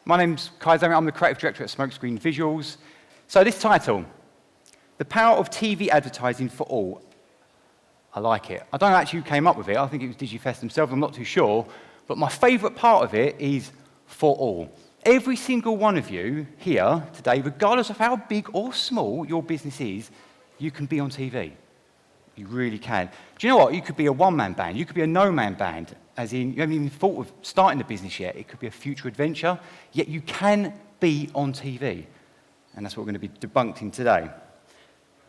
My name's Kai Zammit. I'm the creative director at Smokescreen Visuals. So this title, The Power of TV Advertising for All. I like it. I don't know actually who came up with it. I think it was DigiFest themselves. I'm not too sure. But my favourite part of it is for all. Every single one of you here today, regardless of how big or small your business is, you can be on TV. You really can. Do you know what? You could be a one-man band. You could be a no-man band, as in you haven't even thought of starting the business yet. It could be a future adventure, yet you can be on TV. And that's what we're going to be debunking today.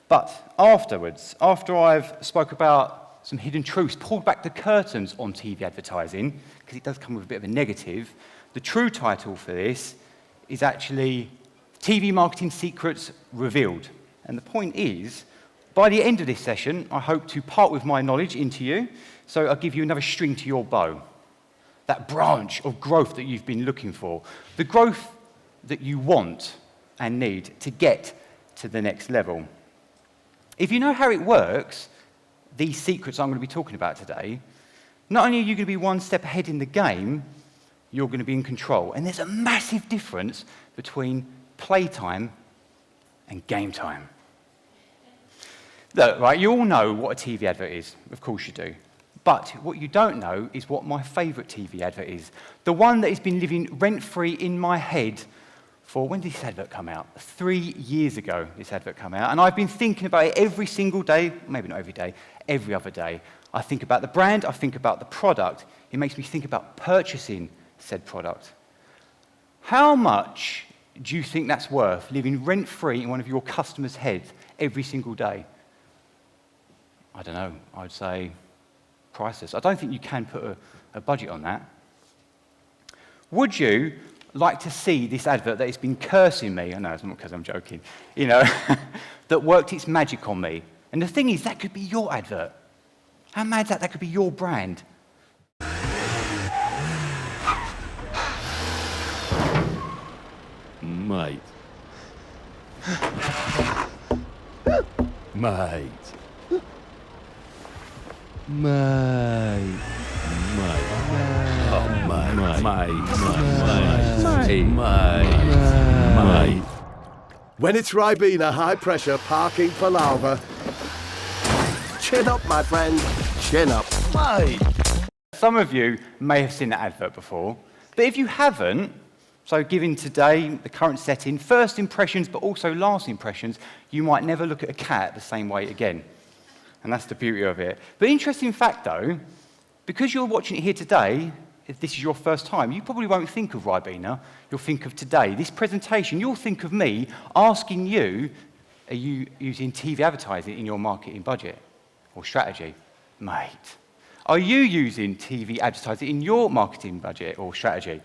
But afterwards, after I've spoke about some hidden truths, pulled back the curtains on TV advertising, because it does come with a bit of a negative, the true title for this is actually TV Marketing Secrets Revealed. And the point is, by the end of this session, I hope to part with my knowledge into you, so I'll give you another string to your bow. That branch of growth that you've been looking for. The growth that you want and need to get to the next level. If you know how it works, these secrets I'm going to be talking about today, not only are you going to be one step ahead in the game, you're going to be in control. And there's a massive difference between playtime and game time. Look, right, you all know what a TV advert is. Of course you do. But what you don't know is what my favourite TV advert is. The one that has been living rent-free in my head for, when did this advert come out? 3 years ago, this advert came out. And I've been thinking about it every single day, maybe not every day, every other day. I think about the brand, I think about the product. It makes me think about purchasing said product. How much do you think that's worth, living rent-free in one of your customers' heads every single day? I don't know, I would say priceless. I don't think you can put a budget on that. Would you like to see this advert that has been cursing me? I know, it's not because I'm joking, you know, that worked its magic on me. And the thing is, that could be your advert. How mad is that? That could be your brand. Mate. Mate. Mate. Mate. Oh, mate. When it's Ribena high pressure parking for lava, chin up, my friend, chin up. Mate. Some of you may have seen that advert before, but if you haven't, so given today the current setting, first impressions but also last impressions, you might never look at a cat the same way again. And that's the beauty of it. But interesting fact though, because you're watching it here today, if this is your first time, you probably won't think of Ribena, you'll think of today. This presentation, you'll think of me asking you, are you using TV advertising in your marketing budget or strategy? Mate, are you using TV advertising in your marketing budget or strategy?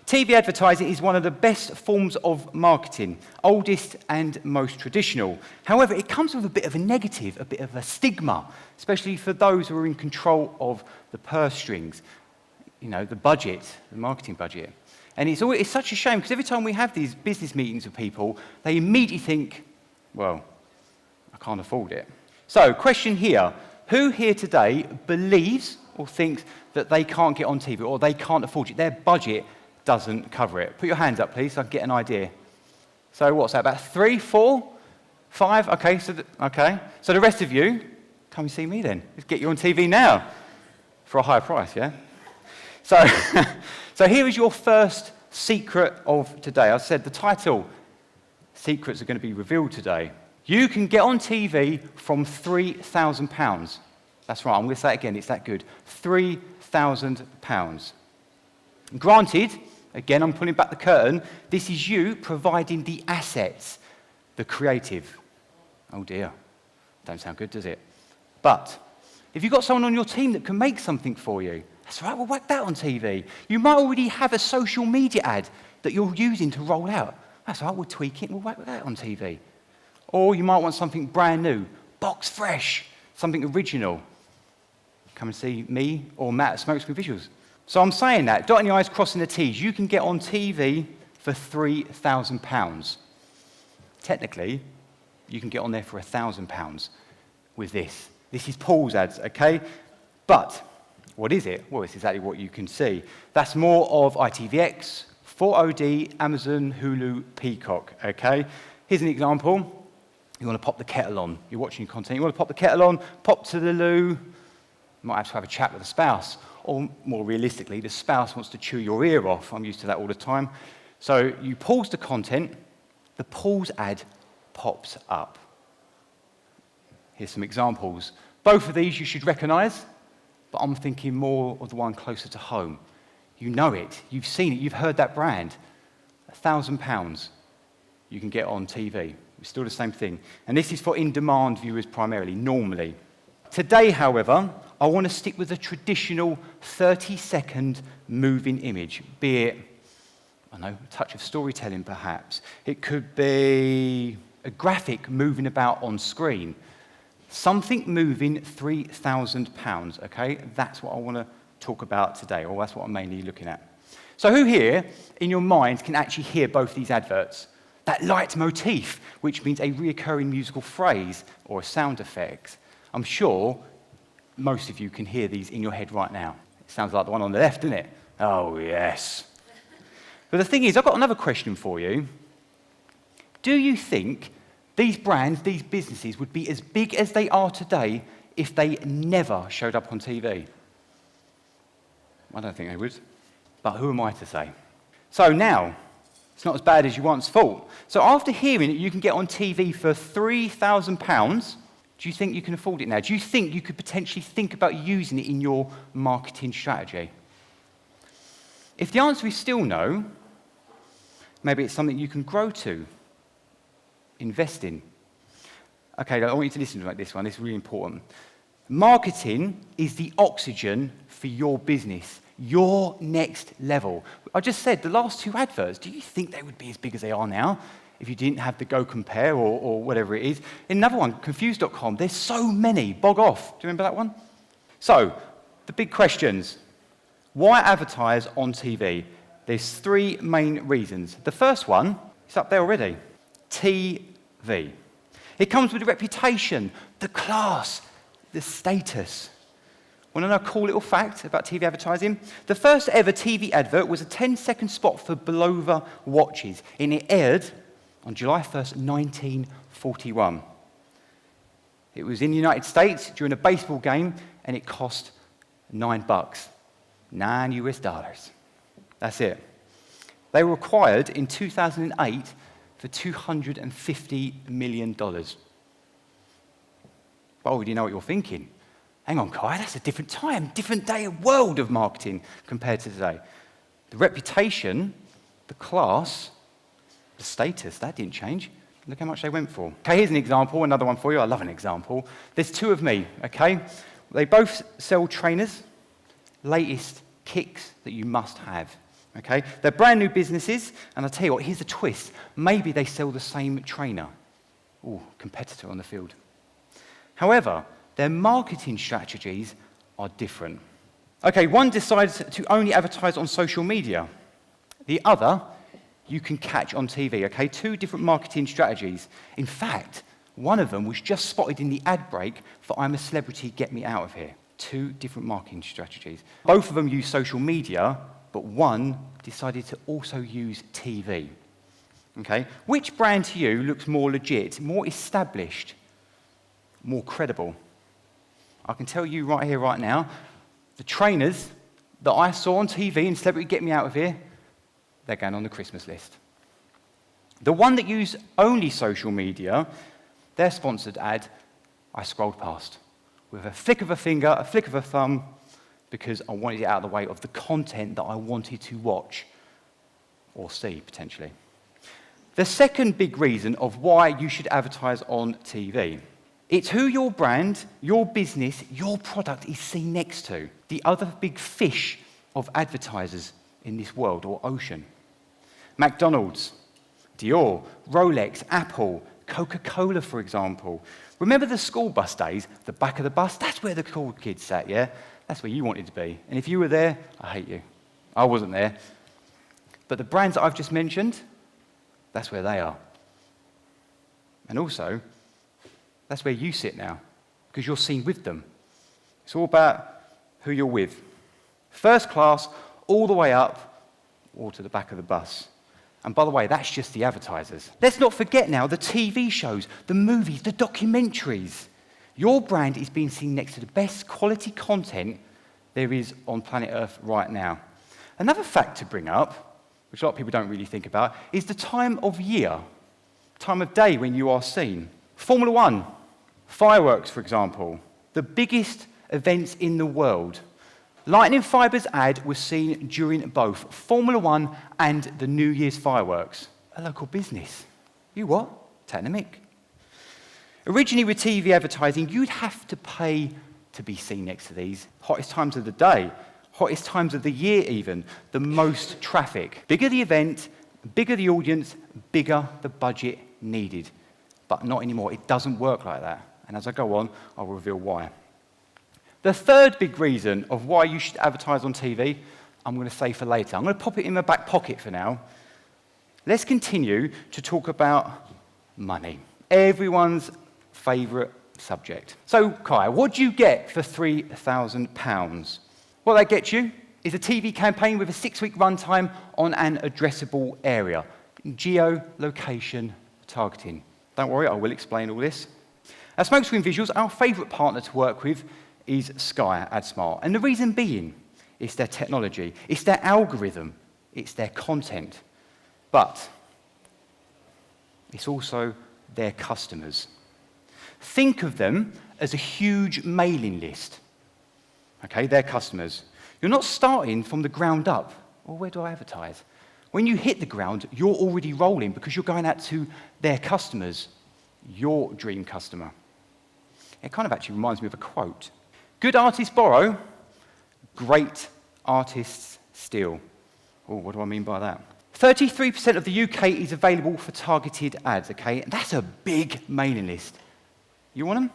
TV advertising is one of the best forms of marketing, oldest and most traditional. However, it comes with a bit of a negative, a bit of a stigma, especially for those who are in control of the purse strings, you know, the budget, the marketing budget. And it's such a shame, because every time we have these business meetings with people, they immediately think, well, I can't afford it. So, question here, who here today believes or thinks that they can't get on TV or they can't afford it, their budget doesn't cover it? Put your hands up, please, so I can get an idea. So what's that, about 3, 4, 5? Okay, so the rest of you, come and see me then. Let's get you on TV now for a higher price, yeah? So, so here is your first secret of today. I said the title, secrets are going to be revealed today. You can get on TV from £3,000. That's right, I'm going to say it again, it's that good. £3,000. Granted, again, I'm pulling back the curtain, this is you providing the assets, the creative. Oh dear, don't sound good, does it? But if you've got someone on your team that can make something for you, that's right, we'll whack that on TV. You might already have a social media ad that you're using to roll out. That's right, we'll tweak it and we'll whack that on TV. Or you might want something brand new, box fresh, something original. Come and see me or Matt at Smokescreen Visuals. So I'm saying that, dotting the I's, crossing the T's, you can get on TV for £3,000. Technically, you can get on there for £1,000 with this. This is Paul's ads, okay? But what is it? Well, it's exactly what you can see. That's more of ITVX, 4OD, Amazon, Hulu, Peacock, okay? Here's an example. You want to pop the kettle on. You're watching content. You want to pop the kettle on, pop to the loo. You might have to have a chat with the spouse. Or more realistically, the spouse wants to chew your ear off. I'm used to that all the time. So you pause the content. The pause ad pops up. Here's some examples. Both of these you should recognize, but I'm thinking more of the one closer to home. You know it. You've seen it. You've heard that brand. £1,000 you can get on TV. It's still the same thing. And this is for in-demand viewers primarily, normally. Today, however, I want to stick with the traditional 30-second moving image, be it, I don't know, a touch of storytelling perhaps. It could be a graphic moving about on screen. Something moving £3,000, okay? That's what I want to talk about today, or that's what I'm mainly looking at. So who here, in your mind, can actually hear both these adverts? That leitmotif, which means a recurring musical phrase or a sound effect. I'm sure most of you can hear these in your head right now. It sounds like the one on the left, doesn't it? Oh, yes. But the thing is, I've got another question for you. Do you think these brands, these businesses, would be as big as they are today if they never showed up on TV? I don't think they would. But who am I to say? So now, it's not as bad as you once thought. So after hearing that you can get on TV for £3,000, do you think you can afford it now? Do you think you could potentially think about using it in your marketing strategy? If the answer is still no, maybe it's something you can grow to, invest in. Okay, I want you to listen to this one. It's really important. Marketing is the oxygen for your business, your next level. I just said the last two adverts, do you think they would be as big as they are now if you didn't have the Go Compare or whatever it is? Another one, Confused.com, there's so many. Bog Off, do you remember that one? So, the big questions. Why advertise on TV? There's three main reasons. The first one is up there already. TV. It comes with a reputation, the class, the status. Want to know a cool little fact about TV advertising? The first ever TV advert was a 10-second spot for Bulova watches, and it aired on July 1st, 1941. It was in the United States during a baseball game, and it cost $9. $9. That's it. They were acquired in 2008 for $250 million. Oh, do you know what you're thinking? Hang on, Kai, that's a different time, different day, world of marketing compared to today. The reputation, the class, the status, that didn't change. Look how much they went for. Okay, here's an example, another one for you. I love an example. There's two of me, okay? They both sell trainers, latest kicks that you must have, okay? They're brand new businesses, and I'll tell you what, here's a twist. Maybe they sell the same trainer. Ooh, competitor on the field. However, their marketing strategies are different. Okay, one decides to only advertise on social media. The other, you can catch on TV, okay? Two different marketing strategies. In fact, one of them was just spotted in the ad break for I'm a Celebrity, Get Me Out of Here. Two different marketing strategies. Both of them use social media, but one decided to also use TV. Okay? Which brand to you looks more legit, more established, more credible? I can tell you right here, right now, the trainers that I saw on TV in Celebrity Get Me Out of Here, they're going on the Christmas list. The one that used only social media, their sponsored ad, I scrolled past with a flick of a finger, a flick of a thumb, because I wanted it out of the way of the content that I wanted to watch or see, potentially. The second big reason of why you should advertise on TV, it's who your brand, your business, your product is seen next to. The other big fish of advertisers in this world or ocean. McDonald's, Dior, Rolex, Apple, Coca-Cola, for example. Remember the school bus days? The back of the bus? That's where the cool kids sat, yeah? That's where you wanted to be. And if you were there, I hate you. I wasn't there. But the brands that I've just mentioned, that's where they are. And also, that's where you sit now, because you're seen with them. It's all about who you're with. First class, all the way up, or to the back of the bus. And by the way, that's just the advertisers. Let's not forget now the TV shows, the movies, the documentaries. Your brand is being seen next to the best quality content there is on planet Earth right now. Another fact to bring up, which a lot of people don't really think about, is the time of year, time of day when you are seen. Formula One, fireworks, for example, the biggest events in the world. Lightning Fibre's ad was seen during both Formula One and the New Year's fireworks. A local business. You what? Take the mick. Originally with TV advertising, you'd have to pay to be seen next to these. Hottest times of the day, hottest times of the year even, the most traffic. Bigger the event, bigger the audience, bigger the budget needed. But not anymore, it doesn't work like that. And as I go on, I'll reveal why. The third big reason of why you should advertise on TV, I'm going to say for later. I'm going to pop it in my back pocket for now. Let's continue to talk about money. Everyone's favourite subject. So, Kai, what do you get for £3,000? What that gets you is a TV campaign with a 6-week runtime on an addressable area. Geolocation targeting. Don't worry, I will explain all this. At Smokescreen Visuals, our favourite partner to work with is Sky AdSmart. And the reason being, it's their technology, it's their algorithm, it's their content. But it's also their customers. Think of them as a huge mailing list. Okay, their customers. You're not starting from the ground up. Well, where do I advertise? When you hit the ground, you're already rolling because you're going out to their customers, your dream customer. It kind of actually reminds me of a quote. Good artists borrow, great artists steal. Oh, what do I mean by that? 33% of the UK is available for targeted ads, okay? And that's a big mailing list. You want them?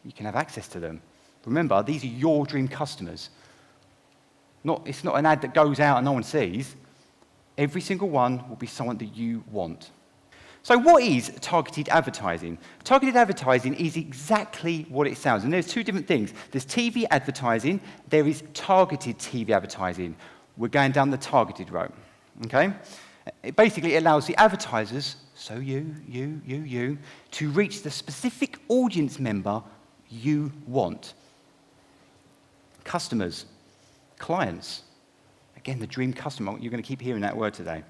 You can have access to them. Remember, these are your dream customers. It's not an ad that goes out and no one sees. Every single one will be someone that you want. So what is targeted advertising? Targeted advertising is exactly what it sounds. And there's two different things. There's TV advertising. There is targeted TV advertising. We're going down the targeted route. Okay? It basically allows the advertisers, so you, to reach the specific audience member you want. Customers, clients. Again, the dream customer. You're going to keep hearing that word today.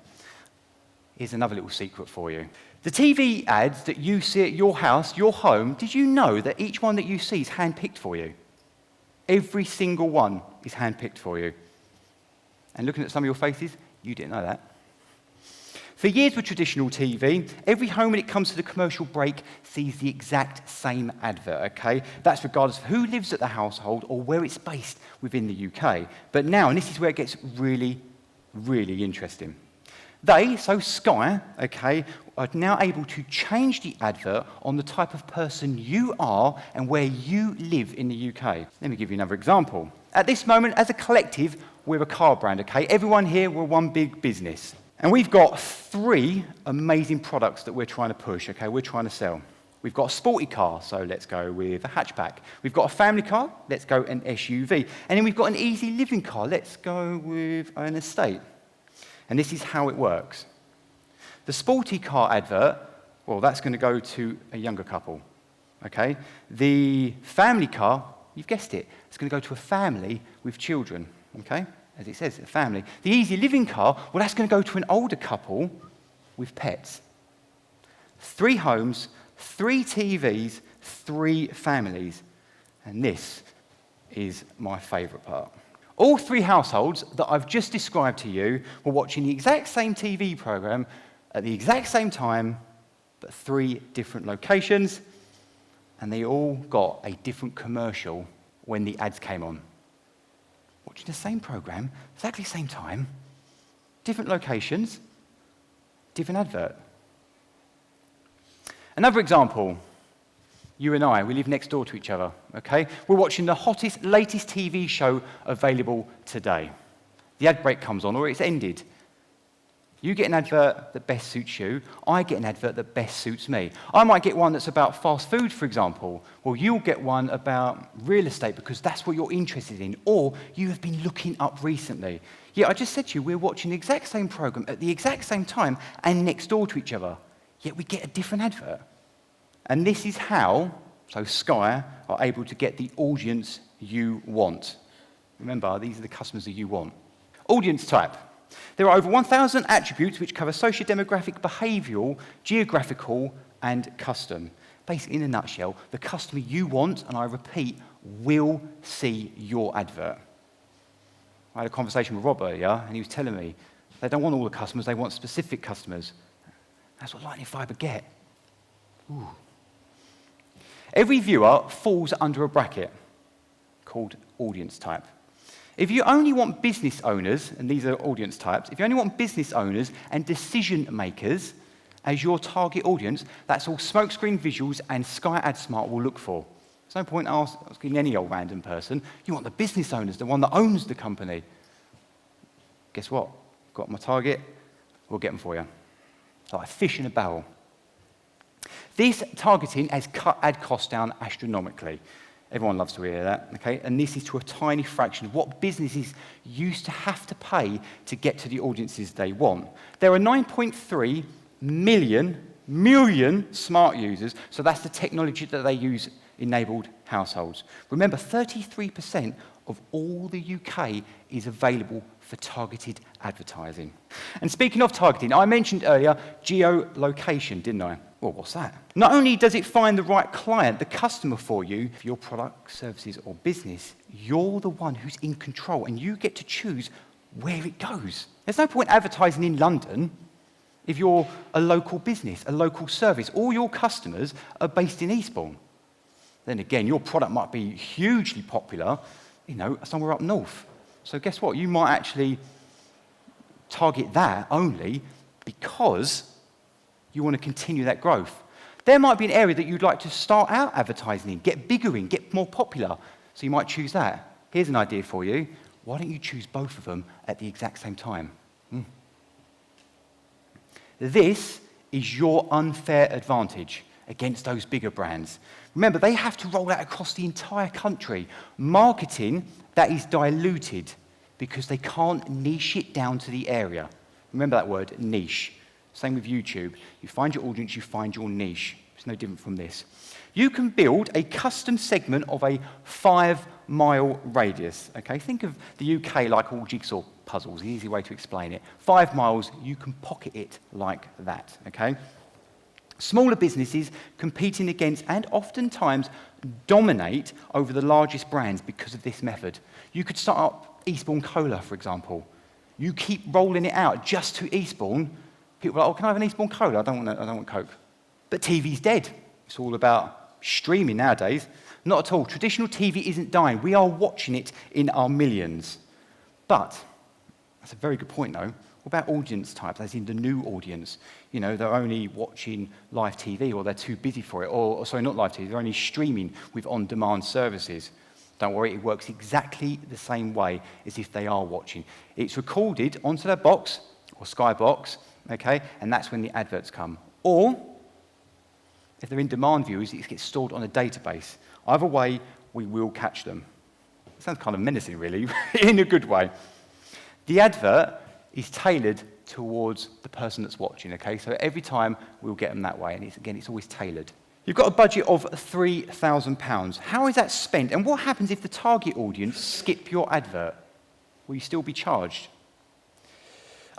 Here's another little secret for you. The TV ads that you see at your house, your home, did you know that each one that you see is handpicked for you? Every single one is handpicked for you. And looking at some of your faces, you didn't know that. For years with traditional TV, every home when it comes to the commercial break sees the exact same advert, okay? That's regardless of who lives at the household or where it's based within the UK. But now, and this is where it gets really, really interesting. So Sky, okay, are now able to change the advert on the type of person you are and where you live in the UK. Let me give you another example. At this moment, as a collective, we're a car brand, okay? Everyone here, we're one big business. And we've got 3 amazing products that we're trying to push, okay? We're trying to sell. We've got a sporty car, so let's go with a hatchback. We've got a family car, let's go an SUV. And then we've got an easy living car, let's go with an estate. And this is how it works. The sporty car advert, well, that's going to go to a younger couple, okay? The family car, you've guessed it, it's going to go to a family with children, okay? As it says, a family. The easy living car, well, that's going to go to an older couple with pets. 3 homes, 3 TVs, 3 families. And this is my favourite part. All 3 households that I've just described to you were watching the exact same TV programme at the exact same time, but 3 different locations, and they all got a different commercial when the ads came on. Watching the same programme, exactly the same time, different locations, different advert. Another example. You and I, we live next door to each other, okay? We're watching the hottest, latest TV show available today. The ad break comes on, or it's ended. You get an advert that best suits you. I get an advert that best suits me. I might get one that's about fast food, for example. Well, you'll get one about real estate because that's what you're interested in, or you have been looking up recently. Yeah, I just said to you, we're watching the exact same program at the exact same time and next door to each other, yet we get a different advert. And this is how, so Sky are able to get the audience you want. Remember, these are the customers that you want. Audience type. There are over 1,000 attributes which cover socio-demographic, behavioural, geographical, and custom. Basically, in a nutshell, the customer you want, and I repeat, will see your advert. I had a conversation with Rob earlier, and he was telling me they don't want all the customers, they want specific customers. That's what Lightning Fibre get. Ooh. Every viewer falls under a bracket called audience type. If you only want business owners, and these are audience types, if you only want business owners and decision makers as your target audience, that's all Smokescreen visuals and Sky AdSmart will look for. There's no point asking any old random person. You want the business owners, the one that owns the company. Guess what? Got my target, we'll get them for you. Like a fish in a barrel. This targeting has cut ad costs down astronomically. Everyone loves to hear that, okay? And this is to a tiny fraction of what businesses used to have to pay to get to the audiences they want. There are 9.3 million smart users, so that's the technology that they use enabled households. Remember, 33% of all the UK is available for targeted advertising. And speaking of targeting, I mentioned earlier geolocation, didn't I? Well, what's that? Not only does it find the right client, the customer for you, for your product, services, or business, you're the one who's in control, and you get to choose where it goes. There's no point advertising in London if you're a local business, a local service. All your customers are based in Eastbourne. Then again, your product might be hugely popular, somewhere up north. So guess what? You might actually target that only because you want to continue that growth. There might be an area that you'd like to start out advertising in, get bigger in, get more popular. So you might choose that. Here's an idea for you. Why don't you choose both of them at the exact same time? This is your unfair advantage against those bigger brands. Remember, they have to roll that across the entire country. Marketing that is diluted because they can't niche it down to the area. Remember that word, niche. Same with YouTube. You find your audience, you find your niche. It's no different from this. You can build a custom segment of a 5-mile radius. Okay, think of the UK like all jigsaw puzzles, the easy way to explain it. 5 miles, you can pocket it like that, okay? Smaller businesses competing against and oftentimes dominate over the largest brands because of this method. You could start up Eastbourne Cola, for example. You keep rolling it out just to Eastbourne. People are like, can I have an Eastbourne Cola? I don't want Coke. But TV's dead. It's all about streaming nowadays. Not at all. Traditional TV isn't dying. We are watching it in our millions. But, that's a very good point though. What about audience types, as in the new audience? They're only watching live TV or they're too busy for it. Or sorry, not live TV, they're only streaming with on-demand services. Don't worry, it works exactly the same way as if they are watching. It's recorded onto their box or Skybox, okay, and that's when the adverts come. Or, if they're in-demand viewers, it gets stored on a database. Either way, we will catch them. It sounds kind of menacing, really, in a good way. The advert is tailored towards the person that's watching, okay? So every time we'll get them that way, and it's always tailored. You've got a budget of £3,000. How is that spent? And what happens if the target audience skip your advert? Will you still be charged?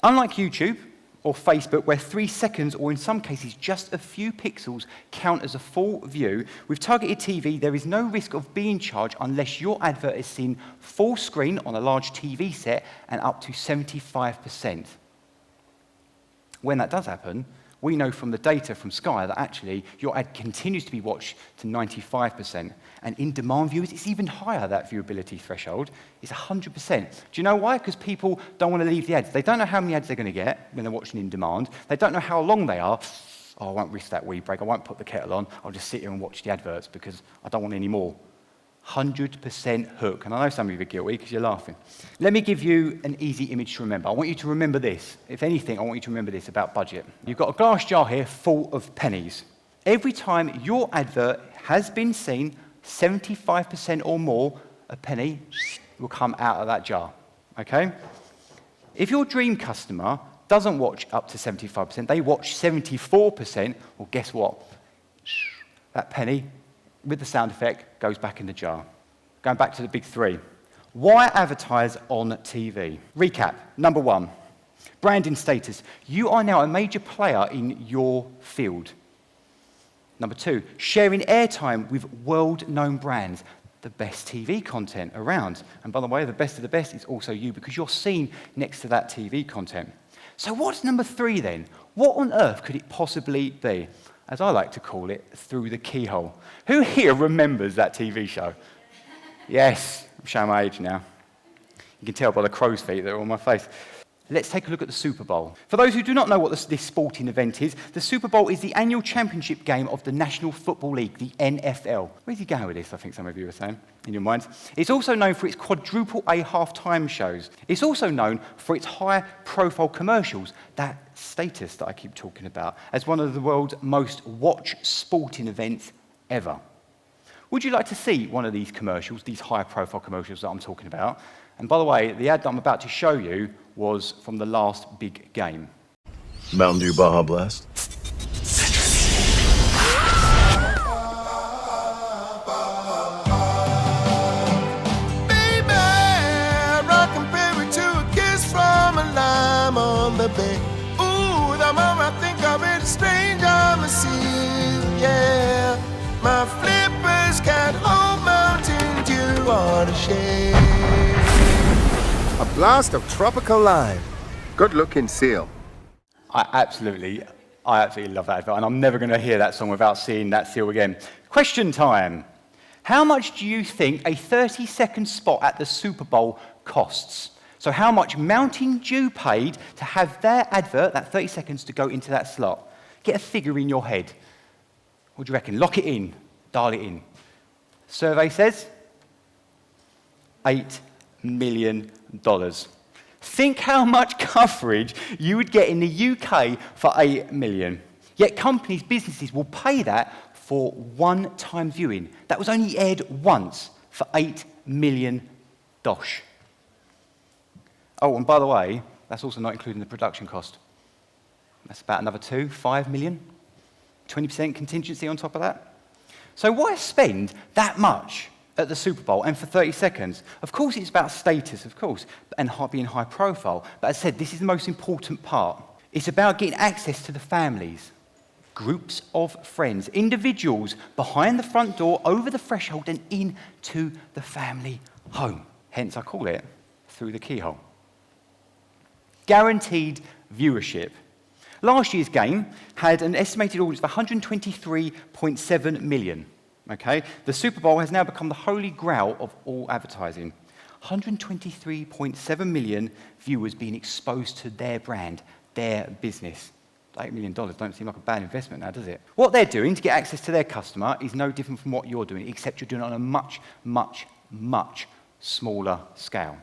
Unlike YouTube or Facebook, where 3 seconds, or in some cases just a few pixels, count as a full view, with targeted TV, there is no risk of being charged unless your advert is seen full screen on a large TV set and up to 75%. When that does happen, we know from the data from Sky that actually your ad continues to be watched to 95%. And in demand viewers, it's even higher, that viewability threshold. It's 100%. Do you know why? Because people don't want to leave the ads. They don't know how many ads they're going to get when they're watching in demand. They don't know how long they are. Oh, I won't risk that wee break. I won't put the kettle on. I'll just sit here and watch the adverts because I don't want any more. 100% hook. And I know some of you are guilty because you're laughing. Let me give you an easy image to remember. I want you to remember this. If anything, I want you to remember this about budget. You've got a glass jar here full of pennies. Every time your advert has been seen, 75% or more, a penny will come out of that jar. Okay? If your dream customer doesn't watch up to 75%, they watch 74%, well, guess what? That penny, with the sound effect, goes back in the jar. Going back to the big three. Why advertise on TV? Recap. Number one, branding status. You are now a major player in your field. Number two, sharing airtime with world-known brands. The best TV content around. And by the way, the best of the best is also you because you're seen next to that TV content. So what's number three then? What on earth could it possibly be? As I like to call it, through the keyhole. Who here remembers that TV show? Yes, I'm showing my age now. You can tell by the crow's feet that are on my face. Let's take a look at the Super Bowl. For those who do not know what this sporting event is, the Super Bowl is the annual championship game of the National Football League, the NFL. Where's he going with this, I think some of you are saying, in your minds? It's also known for its quadruple A halftime shows. It's also known for its high-profile commercials, that status that I keep talking about, as one of the world's most watched sporting events ever. Would you like to see one of these commercials, these high-profile commercials that I'm talking about? And by the way, the ad that I'm about to show you was from the last big game. Mountain Dew Baja Blast. Baby, I compare it to a kiss from a lime on the bay. Ooh, the more I think of it, strange on the sea. Yeah, my flippers can't hold Mountain Dew on a shade. A blast of tropical lime. Good-looking seal. I absolutely love that advert, and I'm never going to hear that song without seeing that seal again. Question time. How much do you think a 30-second spot at the Super Bowl costs? So how much Mountain Dew paid to have their advert, that 30 seconds, to go into that slot? Get a figure in your head. What do you reckon? Lock it in. Dial it in. Survey says $8 million. Think how much coverage you would get in the UK for $8 million. Yet companies, businesses will pay that for one-time viewing. That was only aired once for $8 million. Oh, and by the way, that's also not including the production cost. That's about another $5 million. 20% contingency on top of that. So why spend that much at the Super Bowl and for 30 seconds? Of course, it's about status, of course, and being high profile. But as I said, this is the most important part. It's about getting access to the families, groups of friends, individuals behind the front door, over the threshold, and into the family home. Hence, I call it through the keyhole. Guaranteed viewership. Last year's game had an estimated audience of 123.7 million. Okay? The Super Bowl has now become the holy grail of all advertising. 123.7 million viewers being exposed to their brand, their business. $8 million don't seem like a bad investment now, does it? What they're doing to get access to their customer is no different from what you're doing, except you're doing it on a much, much, much smaller scale.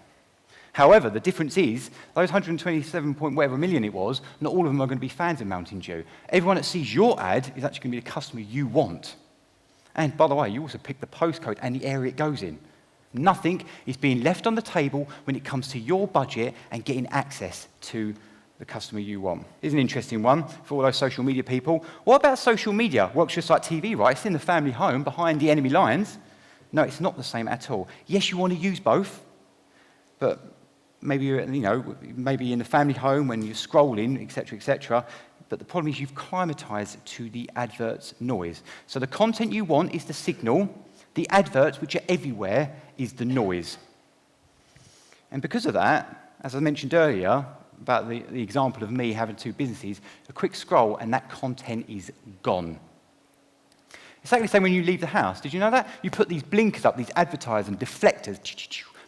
However, the difference is, those 127 point whatever million it was, not all of them are going to be fans of Mountain Dew. Everyone that sees your ad is actually going to be the customer you want. And by the way, you also pick the postcode and the area it goes in. Nothing is being left on the table when it comes to your budget and getting access to the customer you want. Here's an interesting one for all those social media people. What about social media? Works just like TV, right? It's in the family home behind the enemy lines. No, it's not the same at all. Yes, you want to use both, but maybe maybe in the family home when you're scrolling, etc., but the problem is you've climatized to the advert's noise. So the content you want is the signal, the adverts, which are everywhere, is the noise. And because of that, as I mentioned earlier, about the example of me having two businesses, a quick scroll and that content is gone. It's exactly the same when you leave the house. Did you know that? You put these blinkers up, these advertisers and deflectors,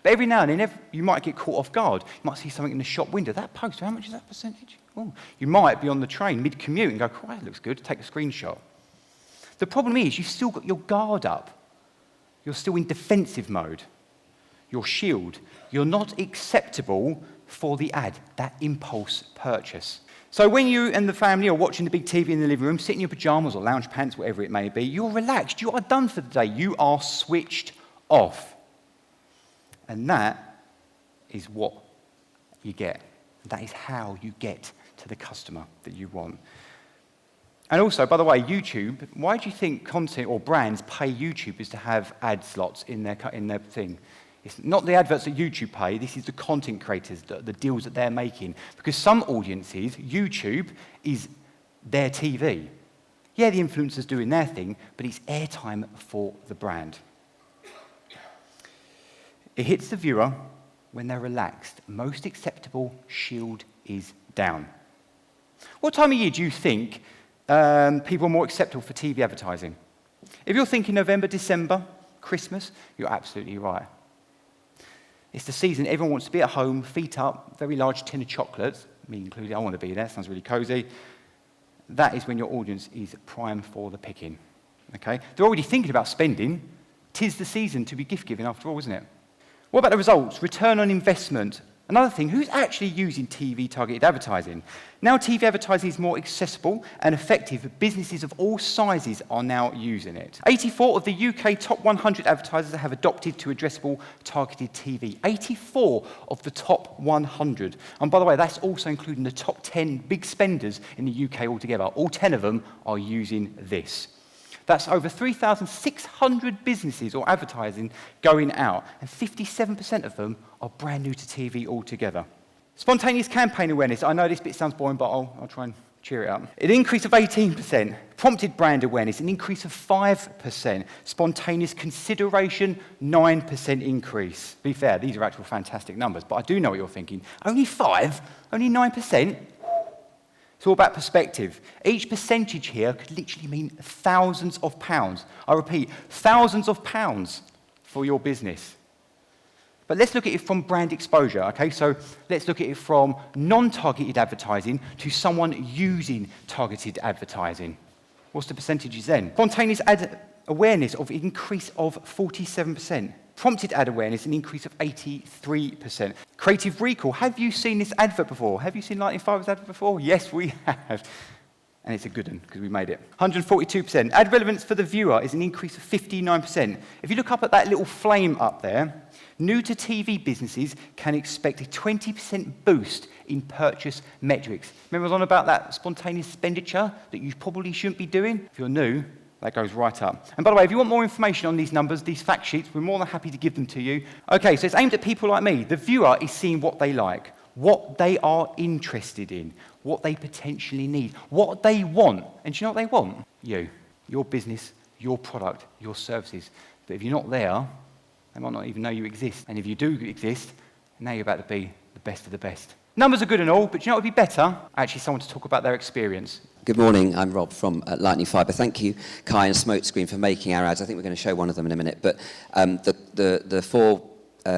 but every now and then you might get caught off guard. You might see something in the shop window. That poster, how much is that percentage? Oh. You might be on the train mid-commute and go, oh, that looks good, take a screenshot. The problem is you've still got your guard up. You're still in defensive mode. Your shield. You're not acceptable for the ad, that impulse purchase. So when you and the family are watching the big TV in the living room, sitting in your pajamas or lounge pants, whatever it may be, you're relaxed. You are done for the day. You are switched off. And that is what you get. That is how you get to the customer that you want. And also, by the way, YouTube, why do you think content or brands pay YouTubers to have ad slots in their thing? It's not the adverts that YouTube pay, this is the content creators, the deals that they're making. Because some audiences, YouTube is their TV. Yeah, the influencer's doing their thing, but it's airtime for the brand. It hits the viewer when they're relaxed. Most acceptable shield is down. What time of year do you think people are more acceptable for TV advertising? If you're thinking November, December, Christmas, you're absolutely right. It's the season everyone wants to be at home, feet up, very large tin of chocolates, me included, I want to be there, sounds really cozy. That is when your audience is prime for the picking. Okay? They're already thinking about spending. 'Tis the season to be gift-giving after all, isn't it? What about the results? Return on investment. Another thing, who's actually using TV targeted advertising? Now TV advertising is more accessible and effective. Businesses of all sizes are now using it. 84 of the UK top 100 advertisers have adopted to addressable targeted TV. 84 of the top 100. And by the way, that's also including the top 10 big spenders in the UK altogether. All 10 of them are using this. That's over 3,600 businesses or advertising going out, and 57% of them are brand new to TV altogether. Spontaneous campaign awareness. I know this bit sounds boring, but I'll try and cheer it up. An increase of 18%. Prompted brand awareness, an increase of 5%. Spontaneous consideration, 9% increase. To be fair, these are actual fantastic numbers, but I do know what you're thinking. Only 5? Only 9%? It's all about perspective. Each percentage here could literally mean thousands of pounds. I repeat, thousands of pounds for your business. But let's look at it from brand exposure, okay? So let's look at it from non-targeted advertising to someone using targeted advertising. What's the percentages then? Spontaneous ad awareness of an increase of 47%. Prompted ad awareness, an increase of 83%. Creative recall. Have you seen this advert before? Have you seen Lightning Fiber's advert before? Yes, we have. And it's a good one, because we made it. 142%. Ad relevance for the viewer is an increase of 59%. If you look up at that little flame up there, new to TV businesses can expect a 20% boost in purchase metrics. Remember I was on about that spontaneous expenditure that you probably shouldn't be doing? If you're new, that goes right up. And by the way, if you want more information on these numbers, these fact sheets, we're more than happy to give them to you. Okay, so it's aimed at people like me. The viewer is seeing what they like, what they are interested in, what they potentially need, what they want. And do you know what they want? You, your business, your product, your services. But if you're not there, they might not even know you exist. And if you do exist, now you're about to be the best of the best. Numbers are good and all, but do you know what would be better? Actually, someone to talk about their experience. Good morning, I'm Rob from Lightning Fiber. Thank you, Kai and Smokescreen, for making our ads. I think we're going to show one of them in a minute. But the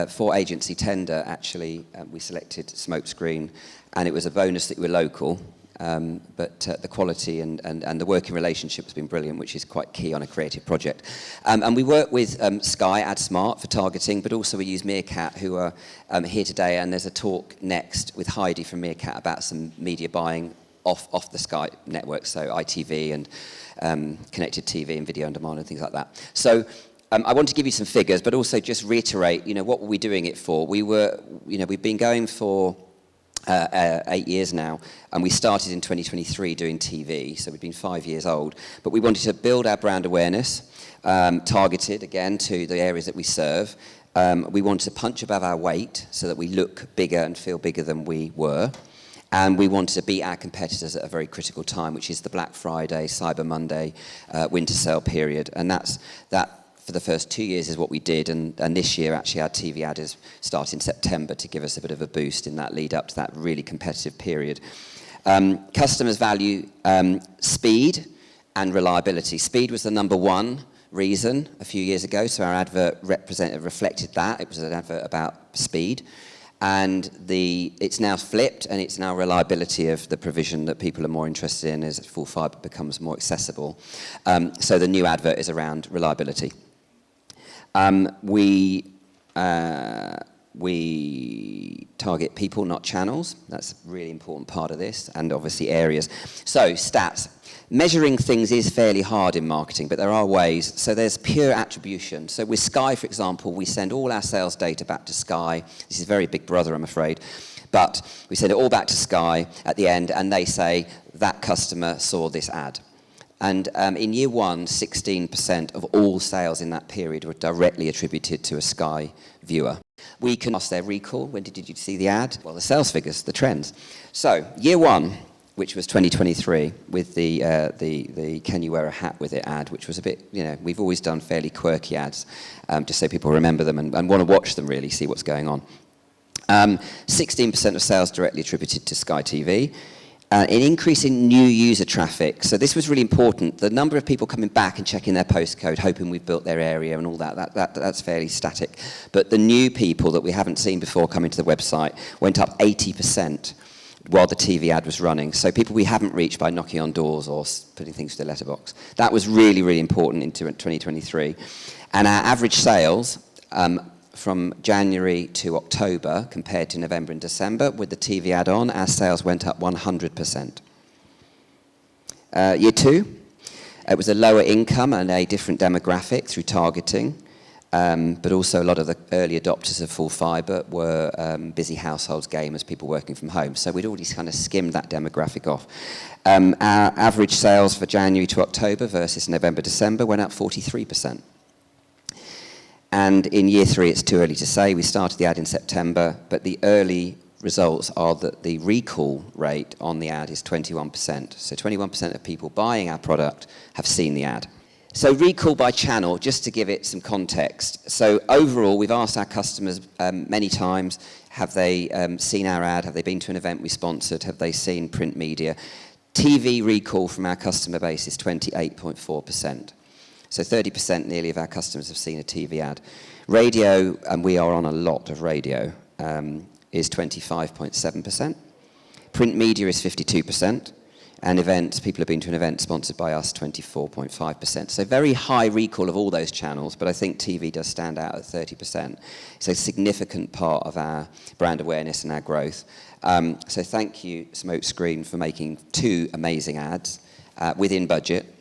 four agency tender, actually, we selected Smokescreen, and it was a bonus that we were local. But the quality and the working relationship has been brilliant, which is quite key on a creative project. And we work with Sky AdSmart for targeting, but also we use Meerkat, who are here today, and there's a talk next with Heidi from Meerkat about some media buying off the Sky network, so ITV and connected TV and video on demand and things like that. So I want to give you some figures, but also just reiterate, what were we doing it for? We've been going for 8 years now, and we started in 2023 doing TV, so we've been 5 years old. But we wanted to build our brand awareness, targeted again to the areas that we serve. We wanted to punch above our weight so that we look bigger and feel bigger than we were. And we wanted to beat our competitors at a very critical time, which is the Black Friday, Cyber Monday, winter sale period. And that for the first 2 years is what we did. And this year, actually, our TV ad is starting in September to give us a bit of a boost in that lead up to that really competitive period. Customers value speed and reliability. Speed was the number one reason a few years ago, so our advert reflected that. It was an advert about speed. And it's now flipped, and it's now reliability of the provision that people are more interested in as full fibre becomes more accessible. So the new advert is around reliability. We target people, not channels. That's a really important part of this, and obviously areas. So stats. Measuring things is fairly hard in marketing, but there are ways. So there's pure attribution. So with Sky, for example, we send all our sales data back to Sky. This is very Big Brother, I'm afraid. But we send it all back to Sky at the end, and they say, that customer saw this ad. And in year one, 16% of all sales in that period were directly attributed to a Sky viewer. We can ask their recall. When did you see the ad? Well, the sales figures, the trends. So, year one, which was 2023, with the Can You Wear a Hat With It ad, which was a bit, we've always done fairly quirky ads, just so people remember them and want to watch them really, see what's going on. 16% of sales directly attributed to Sky TV. An increase in new user traffic. So this was really important. The number of people coming back and checking their postcode, hoping we've built their area and all that's fairly static. But the new people that we haven't seen before coming to the website went up 80% while the TV ad was running. So people we haven't reached by knocking on doors or putting things to the letterbox. That was really, really important into 2023. And our average sales from January to October, compared to November and December, with the TV ad on, our sales went up 100%. Year two, it was a lower income and a different demographic through targeting, but also a lot of the early adopters of full fibre were busy households, gamers, people working from home. So we'd already kind of skimmed that demographic off. Our average sales for January to October versus November, December went up 43%. And in year three, it's too early to say. We started the ad in September, but the early results are that the recall rate on the ad is 21%. So 21% of people buying our product have seen the ad. So recall by channel, just to give it some context. So overall, we've asked our customers many times, have they seen our ad? Have they been to an event we sponsored? Have they seen print media? TV recall from our customer base is 28.4%. So 30% nearly of our customers have seen a TV ad. Radio, and we are on a lot of radio, is 25.7%. Print media is 52%. And events, people have been to an event sponsored by us, 24.5%. So very high recall of all those channels, but I think TV does stand out at 30%. It's a significant part of our brand awareness and our growth. So thank you, Smokescreen, for making 2 amazing ads within budget,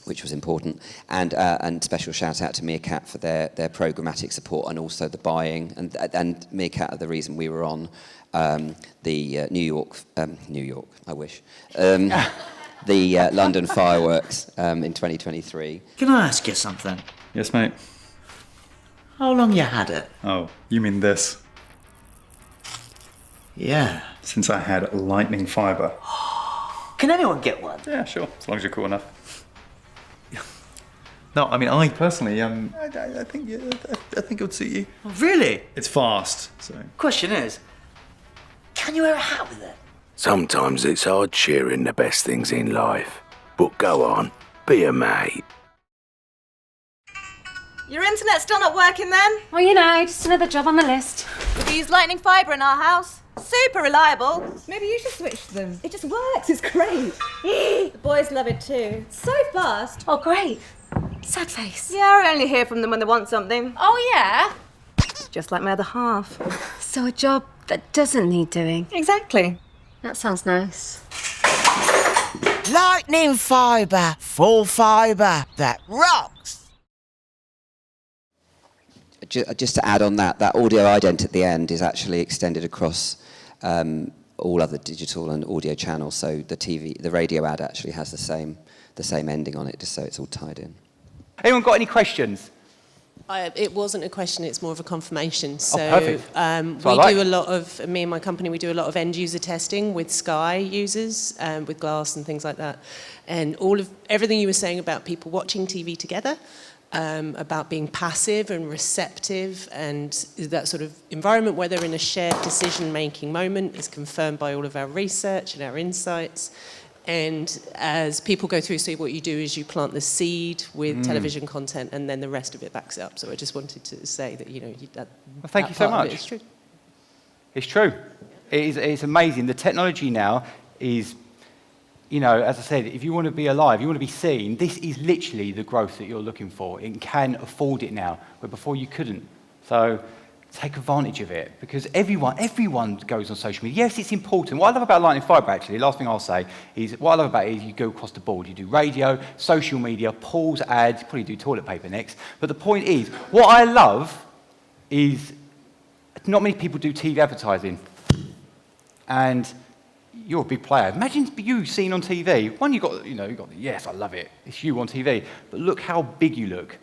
which was important, and special shout out to Meerkat for their programmatic support and also the buying, and Meerkat are the reason we were on the New York, I wish, the London fireworks in 2023. Can I ask you something? Yes, mate. How long you had it? Oh, you mean this? Yeah. Since I had lightning fibre. Can anyone get one? Yeah, sure, as long as you're cool enough. No, I mean, I personally, I think it would suit you. Oh, really? It's fast, so. Question is, can you wear a hat with it? Sometimes it's hard sharing the best things in life. But go on, be a mate. Your internet's still not working then? Well, just another job on the list. We use lightning fibre in our house. Super reliable. Maybe you should switch to them. It just works, it's great. The boys love it too. So fast. Oh, great. Sad face. Yeah, I only hear from them when they want something. Oh, yeah? Just like my other half. So a job that doesn't need doing. Exactly. That sounds nice. Lightning fibre, full fibre, that rocks. Just to add on that audio ident at the end is actually extended across all other digital and audio channels. So the radio ad actually has the same ending on it, just so it's all tied in. Anyone got any questions? It wasn't a question, it's more of a confirmation. So perfect. do a lot of, me and my company, we do a lot of end user testing with Sky users, with Glass and things like that. And everything you were saying about people watching TV together, about being passive and receptive, and that sort of environment where they're in a shared decision-making moment is confirmed by all of our research and our insights. And as people go through, so what you do is you plant the seed with television content, and then the rest of it backs it up. So I just wanted to say that, well, thank you so much. It's true. It's true. It's amazing. The technology now is, as I said, if you want to be alive, you want to be seen, this is literally the growth that you're looking for. It can afford it now, where before you couldn't. So take advantage of it, because everyone goes on social media. Yes, it's important. What I love about Lightning Fibre, actually, last thing I'll say, is what I love about it is you go across the board. You do radio, social media, pools, ads, you probably do toilet paper next. But the point is, what I love is not many people do TV advertising. and you're a big player. Imagine you seen on TV. One, you got the, yes, I love it. It's you on TV. But look how big you look.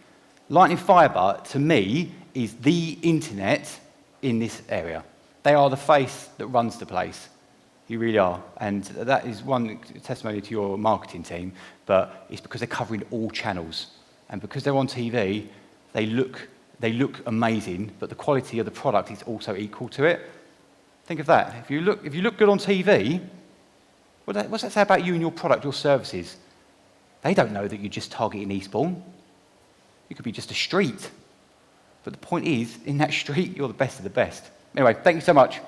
Lightning Fibre, to me, is the internet in this area. They are the face that runs the place. You really are. And that is one testimony to your marketing team, but it's because they're covering all channels. And because they're on TV, they look amazing, but the quality of the product is also equal to it. Think of that. If you look good on TV, what's that say about you and your product, your services? They don't know that you're just targeting Eastbourne. You could be just a street. But the point is, in that street, you're the best of the best. Anyway, thank you so much.